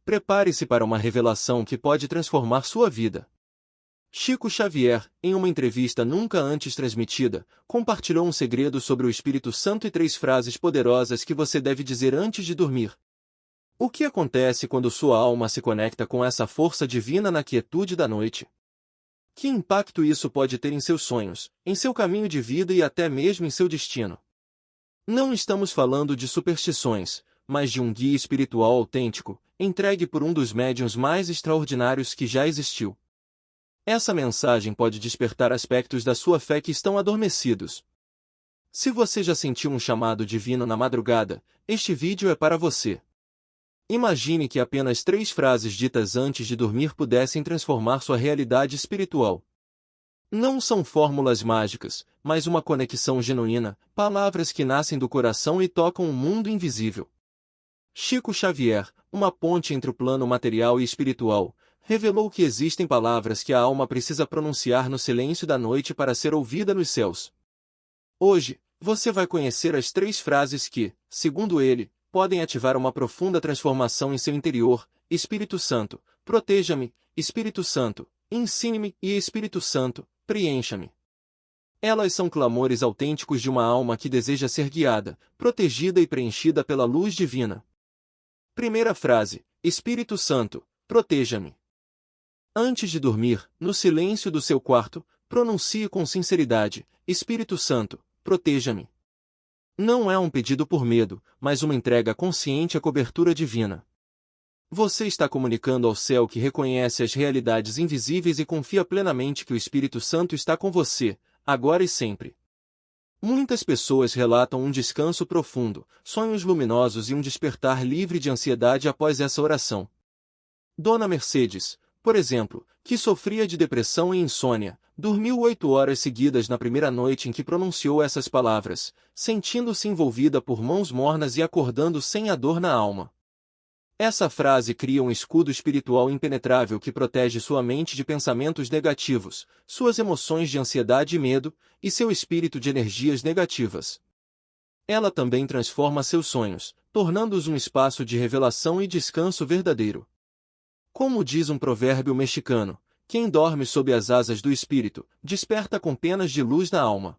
Prepare-se para uma revelação que pode transformar sua vida. Chico Xavier, em uma entrevista nunca antes transmitida, compartilhou um segredo sobre o Espírito Santo e 3 frases poderosas que você deve dizer antes de dormir. O que acontece quando sua alma se conecta com essa força divina na quietude da noite? Que impacto isso pode ter em seus sonhos, em seu caminho de vida e até mesmo em seu destino? Não estamos falando de superstições, mas de um guia espiritual autêntico, entregue por um dos médiuns mais extraordinários que já existiu. Essa mensagem pode despertar aspectos da sua fé que estão adormecidos. Se você já sentiu um chamado divino na madrugada, este vídeo é para você. Imagine que apenas 3 frases ditas antes de dormir pudessem transformar sua realidade espiritual. Não são fórmulas mágicas, mas uma conexão genuína, palavras que nascem do coração e tocam o mundo invisível. Chico Xavier, uma ponte entre o plano material e espiritual, revelou que existem palavras que a alma precisa pronunciar no silêncio da noite para ser ouvida nos céus. Hoje, você vai conhecer as 3 frases que, segundo ele, podem ativar uma profunda transformação em seu interior. Espírito Santo, proteja-me. Espírito Santo, ensine-me. E Espírito Santo, preencha-me. Elas são clamores autênticos de uma alma que deseja ser guiada, protegida e preenchida pela luz divina. Primeira frase: Espírito Santo, proteja-me. Antes de dormir, no silêncio do seu quarto, pronuncie com sinceridade: Espírito Santo, proteja-me. Não é um pedido por medo, mas uma entrega consciente à cobertura divina. Você está comunicando ao céu que reconhece as realidades invisíveis e confia plenamente que o Espírito Santo está com você, agora e sempre. Muitas pessoas relatam um descanso profundo, sonhos luminosos e um despertar livre de ansiedade após essa oração. Dona Mercedes, por exemplo, que sofria de depressão e insônia, dormiu 8 horas seguidas na primeira noite em que pronunciou essas palavras, sentindo-se envolvida por mãos mornas e acordando sem a dor na alma. Essa frase cria um escudo espiritual impenetrável que protege sua mente de pensamentos negativos, suas emoções de ansiedade e medo, e seu espírito de energias negativas. Ela também transforma seus sonhos, tornando-os um espaço de revelação e descanso verdadeiro. Como diz um provérbio mexicano, quem dorme sob as asas do Espírito, desperta com penas de luz na alma.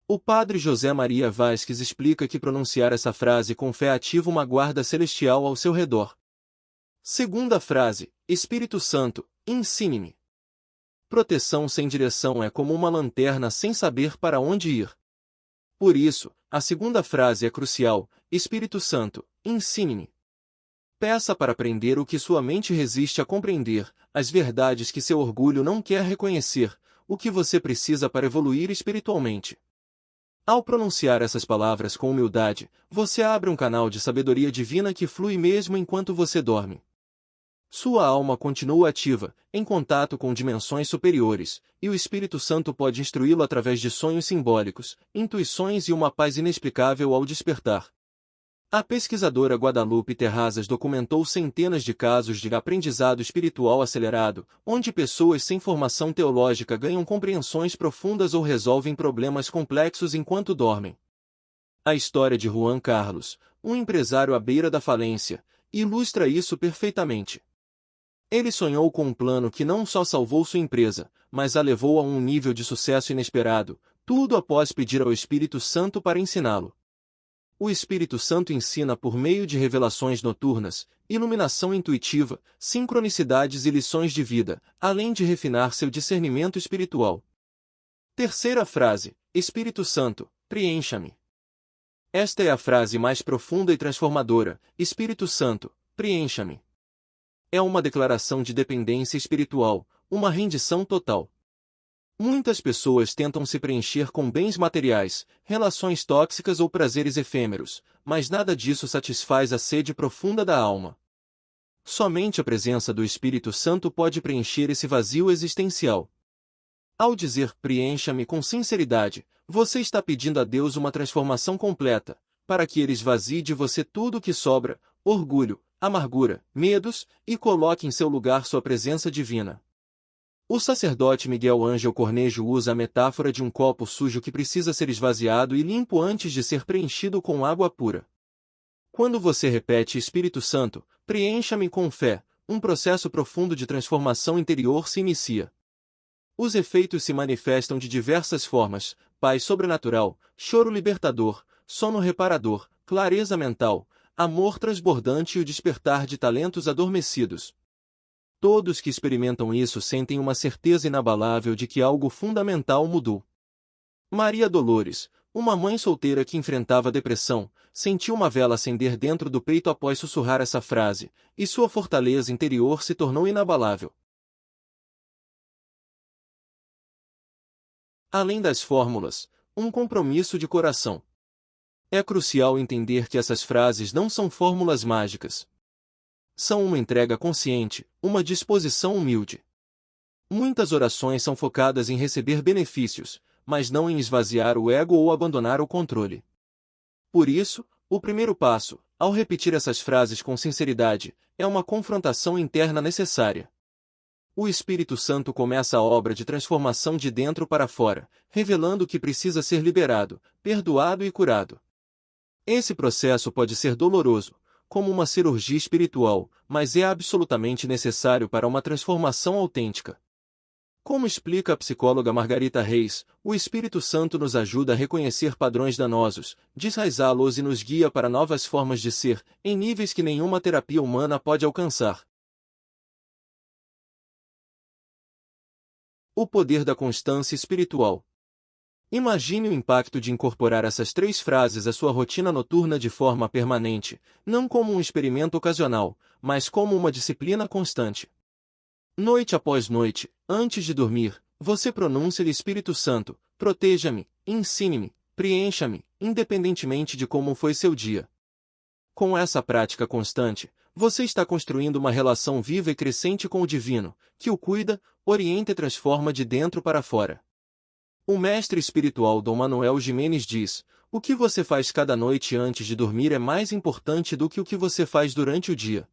O padre José Maria Vasques explica que pronunciar essa frase com fé ativa uma guarda celestial ao seu redor. Segunda frase: Espírito Santo, ensine-me. Proteção sem direção é como uma lanterna sem saber para onde ir. Por isso, a segunda frase é crucial: Espírito Santo, ensine-me. Peça para aprender o que sua mente resiste a compreender, as verdades que seu orgulho não quer reconhecer, o que você precisa para evoluir espiritualmente. Ao pronunciar essas palavras com humildade, você abre um canal de sabedoria divina que flui mesmo enquanto você dorme. Sua alma continua ativa, em contato com dimensões superiores, e o Espírito Santo pode instruí-lo através de sonhos simbólicos, intuições e uma paz inexplicável ao despertar. A pesquisadora Guadalupe Terrazas documentou centenas de casos de aprendizado espiritual acelerado, onde pessoas sem formação teológica ganham compreensões profundas ou resolvem problemas complexos enquanto dormem. A história de Juan Carlos, um empresário à beira da falência, ilustra isso perfeitamente. Ele sonhou com um plano que não só salvou sua empresa, mas a levou a um nível de sucesso inesperado, tudo após pedir ao Espírito Santo para ensiná-lo. O Espírito Santo ensina por meio de revelações noturnas, iluminação intuitiva, sincronicidades e lições de vida, além de refinar seu discernimento espiritual. Terceira frase: Espírito Santo, preencha-me. Esta é a frase mais profunda e transformadora: Espírito Santo, preencha-me. É uma declaração de dependência espiritual, uma rendição total. Muitas pessoas tentam se preencher com bens materiais, relações tóxicas ou prazeres efêmeros, mas nada disso satisfaz a sede profunda da alma. Somente a presença do Espírito Santo pode preencher esse vazio existencial. Ao dizer preencha-me com sinceridade, você está pedindo a Deus uma transformação completa, para que Ele esvazie de você tudo o que sobra, orgulho, amargura, medos, e coloque em seu lugar sua presença divina. O sacerdote Miguel Ângelo Cornejo usa a metáfora de um copo sujo que precisa ser esvaziado e limpo antes de ser preenchido com água pura. Quando você repete Espírito Santo, Preencha-me com fé. Um processo profundo de transformação interior se inicia. Os efeitos se manifestam de diversas formas: paz sobrenatural, choro libertador, sono reparador, clareza mental, amor transbordante e o despertar de talentos adormecidos. Todos que experimentam isso sentem uma certeza inabalável de que algo fundamental mudou. Maria Dolores, uma mãe solteira que enfrentava depressão, sentiu uma vela acender dentro do peito após sussurrar essa frase, e sua fortaleza interior se tornou inabalável. Além das fórmulas, um compromisso de coração. É crucial entender que essas frases não são fórmulas mágicas. São uma entrega consciente, uma disposição humilde. Muitas orações são focadas em receber benefícios, mas não em esvaziar o ego ou abandonar o controle. Por isso, o primeiro passo, ao repetir essas frases com sinceridade, é uma confrontação interna necessária. O Espírito Santo começa a obra de transformação de dentro para fora, revelando o que precisa ser liberado, perdoado e curado. Esse processo pode ser doloroso, como uma cirurgia espiritual, mas é absolutamente necessário para uma transformação autêntica. Como explica a psicóloga Margarita Reis, o Espírito Santo nos ajuda a reconhecer padrões danosos, desraizá-los e nos guia para novas formas de ser, em níveis que nenhuma terapia humana pode alcançar. O poder da constância espiritual. Imagine o impacto de incorporar essas 3 frases à sua rotina noturna de forma permanente, não como um experimento ocasional, mas como uma disciplina constante. Noite após noite, antes de dormir, você pronuncia-lhe Espírito Santo, proteja-me, ensine-me, preencha-me, independentemente de como foi seu dia. Com essa prática constante, você está construindo uma relação viva e crescente com o divino, que o cuida, orienta e transforma de dentro para fora. O mestre espiritual Dom Manuel Jimenez diz: o que você faz cada noite antes de dormir é mais importante do que o que você faz durante o dia.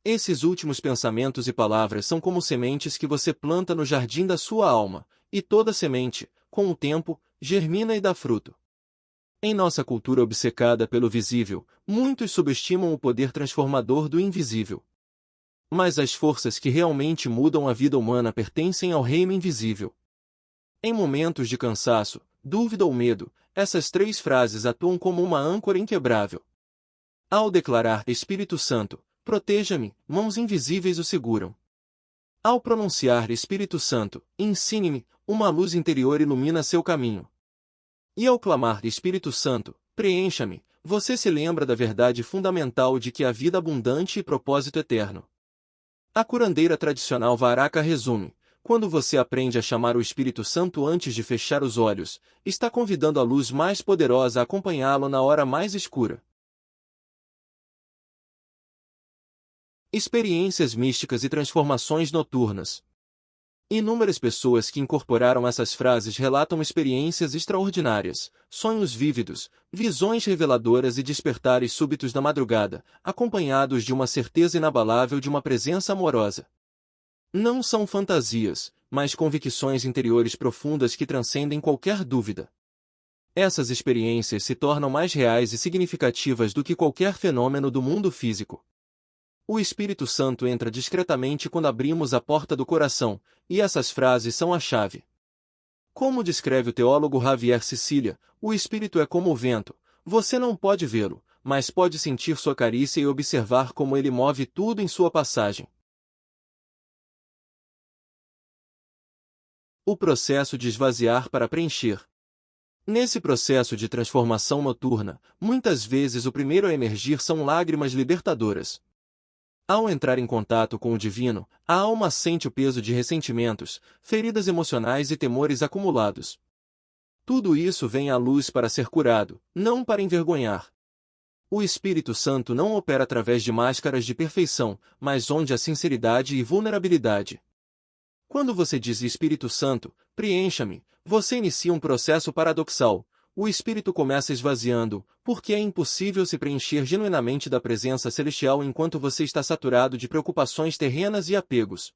Esses últimos pensamentos e palavras são como sementes que você planta no jardim da sua alma, e toda semente, com o tempo, germina e dá fruto. Em nossa cultura obcecada pelo visível, muitos subestimam o poder transformador do invisível. Mas as forças que realmente mudam a vida humana pertencem ao reino invisível. Em momentos de cansaço, dúvida ou medo, essas 3 frases atuam como uma âncora inquebrável. Ao declarar Espírito Santo, proteja-me, mãos invisíveis o seguram. Ao pronunciar Espírito Santo, ensine-me, uma luz interior ilumina seu caminho. E ao clamar Espírito Santo, preencha-me, você se lembra da verdade fundamental de que há vida abundante e propósito eterno. A curandeira tradicional Varaka resume: quando você aprende a chamar o Espírito Santo antes de fechar os olhos, está convidando a luz mais poderosa a acompanhá-lo na hora mais escura. Experiências místicas e transformações noturnas. Inúmeras pessoas que incorporaram essas frases relatam experiências extraordinárias, sonhos vívidos, visões reveladoras e despertares súbitos da madrugada, acompanhados de uma certeza inabalável de uma presença amorosa. Não são fantasias, mas convicções interiores profundas que transcendem qualquer dúvida. Essas experiências se tornam mais reais e significativas do que qualquer fenômeno do mundo físico. O Espírito Santo entra discretamente quando abrimos a porta do coração, e essas frases são a chave. Como descreve o teólogo Javier Sicilia, o Espírito é como o vento, você não pode vê-lo, mas pode sentir sua carícia e observar como ele move tudo em sua passagem. O processo de esvaziar para preencher. Nesse processo de transformação noturna, muitas vezes o primeiro a emergir são lágrimas libertadoras. Ao entrar em contato com o divino, a alma sente o peso de ressentimentos, feridas emocionais e temores acumulados. Tudo isso vem à luz para ser curado, não para envergonhar. O Espírito Santo não opera através de máscaras de perfeição, mas onde há sinceridade e vulnerabilidade. Quando você diz Espírito Santo, preencha-me, você inicia um processo paradoxal. O espírito começa esvaziando, porque é impossível se preencher genuinamente da presença celestial enquanto você está saturado de preocupações terrenas e apegos.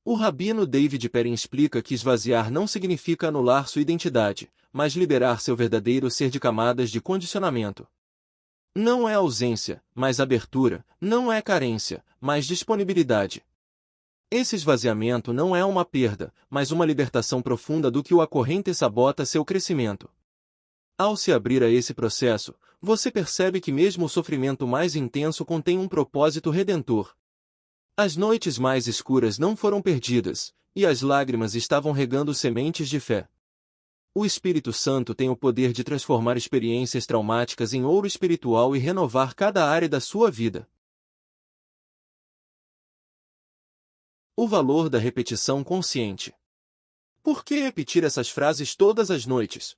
O rabino David Perrin explica que esvaziar não significa anular sua identidade, mas liberar seu verdadeiro ser de camadas de condicionamento. Não é ausência, mas abertura, não é carência, mas disponibilidade. Esse esvaziamento não é uma perda, mas uma libertação profunda do que o acorrenta e sabota seu crescimento. Ao se abrir a esse processo, você percebe que mesmo o sofrimento mais intenso contém um propósito redentor. As noites mais escuras não foram perdidas, e as lágrimas estavam regando sementes de fé. O Espírito Santo tem o poder de transformar experiências traumáticas em ouro espiritual e renovar cada área da sua vida. O valor da repetição consciente. Por que repetir essas frases todas as noites?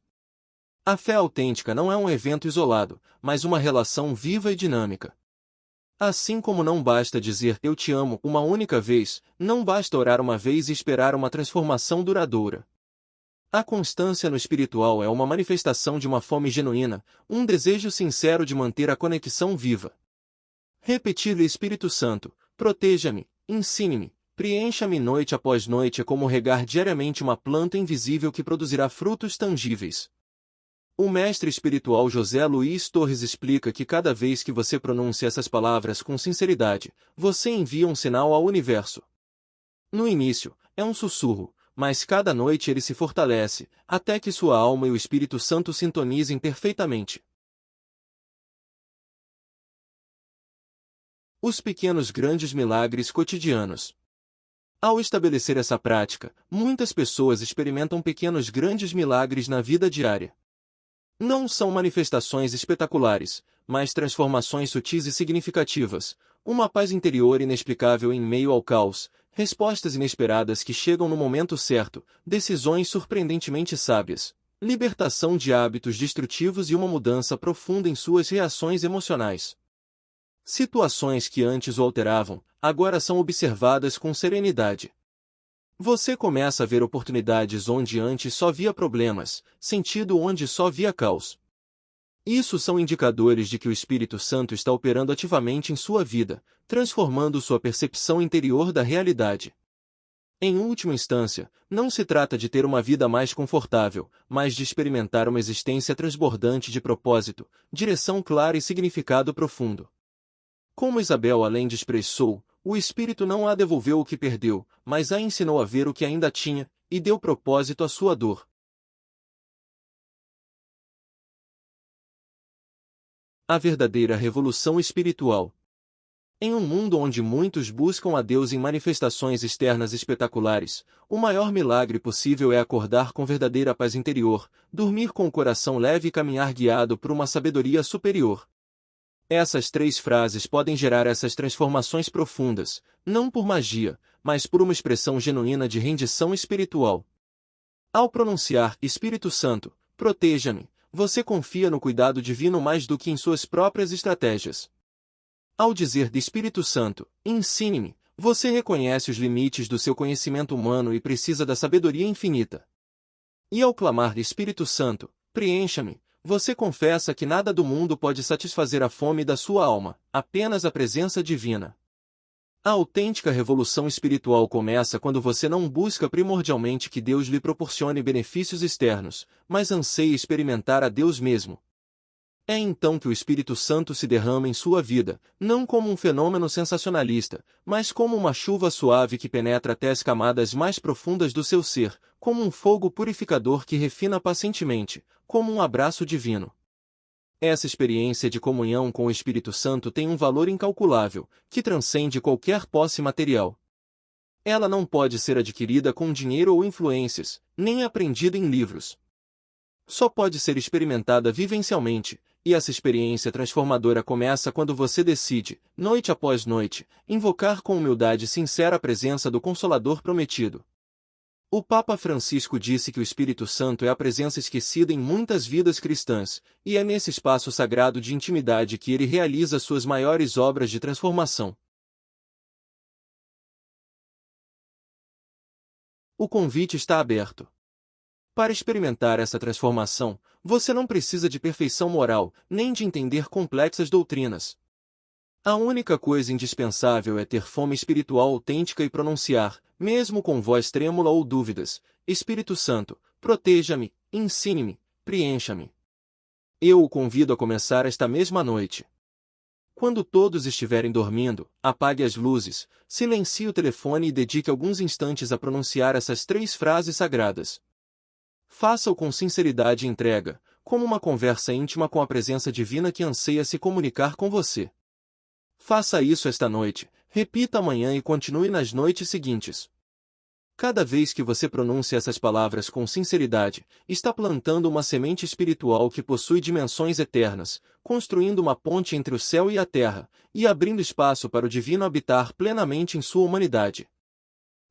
A fé autêntica não é um evento isolado, mas uma relação viva e dinâmica. Assim como não basta dizer "eu te amo" uma única vez, não basta orar uma vez e esperar uma transformação duradoura. A constância no espiritual é uma manifestação de uma fome genuína, um desejo sincero de manter a conexão viva. Repetir-lhe Espírito Santo, proteja-me, ensine-me, preencha-me noite após noite é como regar diariamente uma planta invisível que produzirá frutos tangíveis. O mestre espiritual José Luiz Torres explica que cada vez que você pronuncia essas palavras com sinceridade, você envia um sinal ao universo. No início, é um sussurro, mas cada noite ele se fortalece, até que sua alma e o Espírito Santo sintonizem perfeitamente. Os pequenos grandes milagres cotidianos. Ao estabelecer essa prática, muitas pessoas experimentam pequenos grandes milagres na vida diária. Não são manifestações espetaculares, mas transformações sutis e significativas, uma paz interior inexplicável em meio ao caos, respostas inesperadas que chegam no momento certo, decisões surpreendentemente sábias, libertação de hábitos destrutivos e uma mudança profunda em suas reações emocionais. Situações que antes o alteravam, agora são observadas com serenidade. Você começa a ver oportunidades onde antes só via problemas, sentido onde só via caos. Isso são indicadores de que o Espírito Santo está operando ativamente em sua vida, transformando sua percepção interior da realidade. Em última instância, não se trata de ter uma vida mais confortável, mas de experimentar uma existência transbordante de propósito, direção clara e significado profundo. Como Isabel além expressou, o Espírito não a devolveu o que perdeu, mas a ensinou a ver o que ainda tinha, e deu propósito à sua dor. A verdadeira revolução espiritual. Em um mundo onde muitos buscam a Deus em manifestações externas espetaculares, o maior milagre possível é acordar com verdadeira paz interior, dormir com o coração leve e caminhar guiado por uma sabedoria superior. Essas 3 frases podem gerar essas transformações profundas, não por magia, mas por uma expressão genuína de rendição espiritual. Ao pronunciar Espírito Santo, proteja-me, você confia no cuidado divino mais do que em suas próprias estratégias. Ao dizer de Espírito Santo, ensine-me, você reconhece os limites do seu conhecimento humano e precisa da sabedoria infinita. E ao clamar de Espírito Santo, preencha-me, você confessa que nada do mundo pode satisfazer a fome da sua alma, apenas a presença divina. A autêntica revolução espiritual começa quando você não busca primordialmente que Deus lhe proporcione benefícios externos, mas anseia experimentar a Deus mesmo. É então que o Espírito Santo se derrama em sua vida, não como um fenômeno sensacionalista, mas como uma chuva suave que penetra até as camadas mais profundas do seu ser, como um fogo purificador que refina pacientemente, como um abraço divino. Essa experiência de comunhão com o Espírito Santo tem um valor incalculável, que transcende qualquer posse material. Ela não pode ser adquirida com dinheiro ou influências, nem aprendida em livros. Só pode ser experimentada vivencialmente, e essa experiência transformadora começa quando você decide, noite após noite, invocar com humildade sincera a presença do Consolador prometido. O Papa Francisco disse que o Espírito Santo é a presença esquecida em muitas vidas cristãs, e é nesse espaço sagrado de intimidade que ele realiza suas maiores obras de transformação. O convite está aberto. Para experimentar essa transformação, você não precisa de perfeição moral, nem de entender complexas doutrinas. A única coisa indispensável é ter fome espiritual autêntica e pronunciar, mesmo com voz trêmula ou dúvidas, Espírito Santo, proteja-me, ensine-me, preencha-me. Eu o convido a começar esta mesma noite. Quando todos estiverem dormindo, apague as luzes, silencie o telefone e dedique alguns instantes a pronunciar essas 3 frases sagradas. Faça-o com sinceridade e entrega, como uma conversa íntima com a presença divina que anseia se comunicar com você. Faça isso esta noite, repita amanhã e continue nas noites seguintes. Cada vez que você pronuncia essas palavras com sinceridade, está plantando uma semente espiritual que possui dimensões eternas, construindo uma ponte entre o céu e a terra, e abrindo espaço para o divino habitar plenamente em sua humanidade.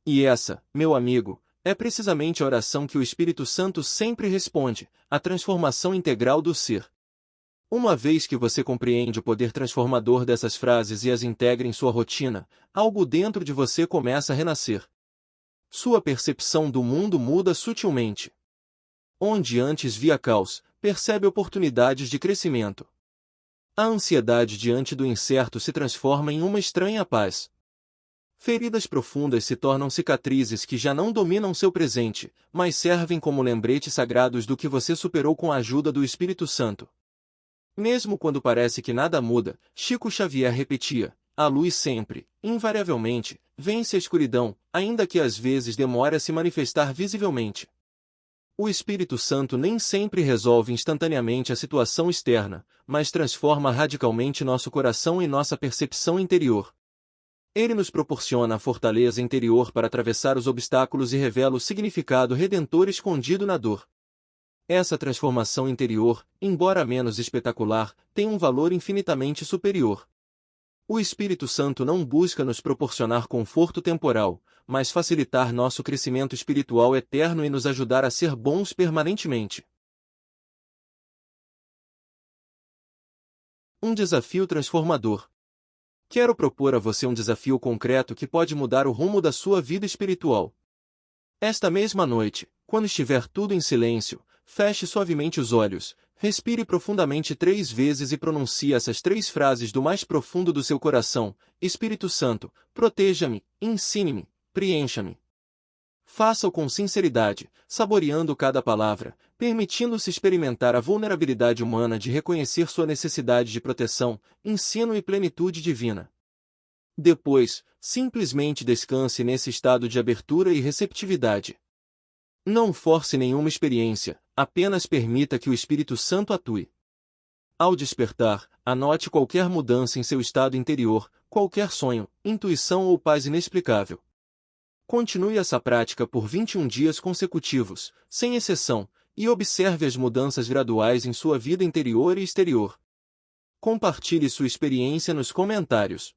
E essa, meu amigo, é precisamente a oração que o Espírito Santo sempre responde, a transformação integral do ser. Uma vez que você compreende o poder transformador dessas frases e as integra em sua rotina, algo dentro de você começa a renascer. Sua percepção do mundo muda sutilmente. Onde antes via caos, percebe oportunidades de crescimento. A ansiedade diante do incerto se transforma em uma estranha paz. Feridas profundas se tornam cicatrizes que já não dominam seu presente, mas servem como lembretes sagrados do que você superou com a ajuda do Espírito Santo. Mesmo quando parece que nada muda, Chico Xavier repetia: a luz sempre, invariavelmente, vence a escuridão, ainda que às vezes demore a se manifestar visivelmente. O Espírito Santo nem sempre resolve instantaneamente a situação externa, mas transforma radicalmente nosso coração e nossa percepção interior. Ele nos proporciona a fortaleza interior para atravessar os obstáculos e revela o significado redentor escondido na dor. Essa transformação interior, embora menos espetacular, tem um valor infinitamente superior. O Espírito Santo não busca nos proporcionar conforto temporal, mas facilitar nosso crescimento espiritual eterno e nos ajudar a ser bons permanentemente. Um desafio transformador. Quero propor a você um desafio concreto que pode mudar o rumo da sua vida espiritual. Esta mesma noite, quando estiver tudo em silêncio, feche suavemente os olhos, respire profundamente 3 vezes e pronuncie essas 3 frases do mais profundo do seu coração: Espírito Santo, proteja-me, ensine-me, preencha-me. Faça-o com sinceridade, saboreando cada palavra, permitindo-se experimentar a vulnerabilidade humana de reconhecer sua necessidade de proteção, ensino e plenitude divina. Depois, simplesmente descanse nesse estado de abertura e receptividade. Não force nenhuma experiência, apenas permita que o Espírito Santo atue. Ao despertar, anote qualquer mudança em seu estado interior, qualquer sonho, intuição ou paz inexplicável. Continue essa prática por 21 dias consecutivos, sem exceção, e observe as mudanças graduais em sua vida interior e exterior. Compartilhe sua experiência nos comentários.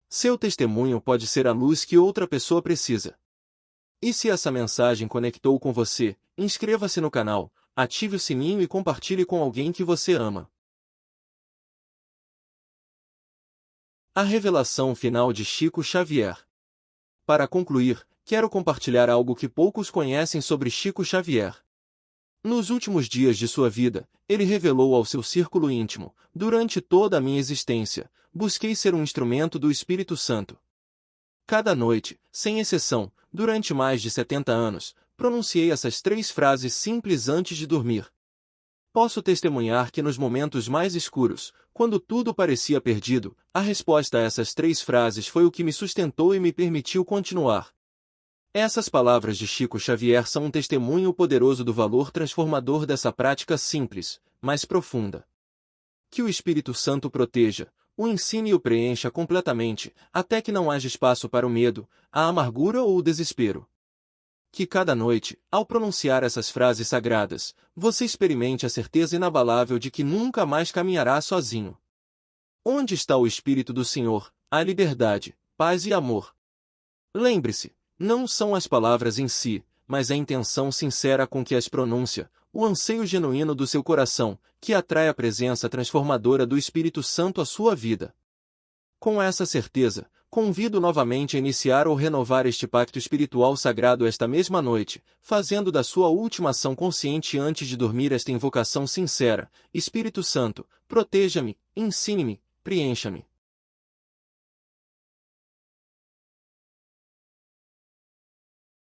Seu testemunho pode ser a luz que outra pessoa precisa. E se essa mensagem conectou com você, inscreva-se no canal, ative o sininho e compartilhe com alguém que você ama. A revelação final de Chico Xavier. Para concluir, quero compartilhar algo que poucos conhecem sobre Chico Xavier. Nos últimos dias de sua vida, ele revelou ao seu círculo íntimo: durante toda a minha existência, busquei ser um instrumento do Espírito Santo. Cada noite, sem exceção, durante mais de 70 anos, pronunciei essas 3 frases simples antes de dormir. Posso testemunhar que nos momentos mais escuros, quando tudo parecia perdido, a resposta a essas 3 frases foi o que me sustentou e me permitiu continuar. Essas palavras de Chico Xavier são um testemunho poderoso do valor transformador dessa prática simples, mas profunda. Que o Espírito Santo proteja, o ensine e o preencha completamente, até que não haja espaço para o medo, a amargura ou o desespero. Que cada noite, ao pronunciar essas frases sagradas, você experimente a certeza inabalável de que nunca mais caminhará sozinho. Onde está o Espírito do Senhor, há liberdade, paz e amor. Lembre-se, não são as palavras em si, mas a intenção sincera com que as pronuncia, o anseio genuíno do seu coração, que atrai a presença transformadora do Espírito Santo à sua vida. Com essa certeza, convido novamente a iniciar ou renovar este pacto espiritual sagrado esta mesma noite, fazendo da sua última ação consciente antes de dormir esta invocação sincera: Espírito Santo, proteja-me, ensine-me, preencha-me.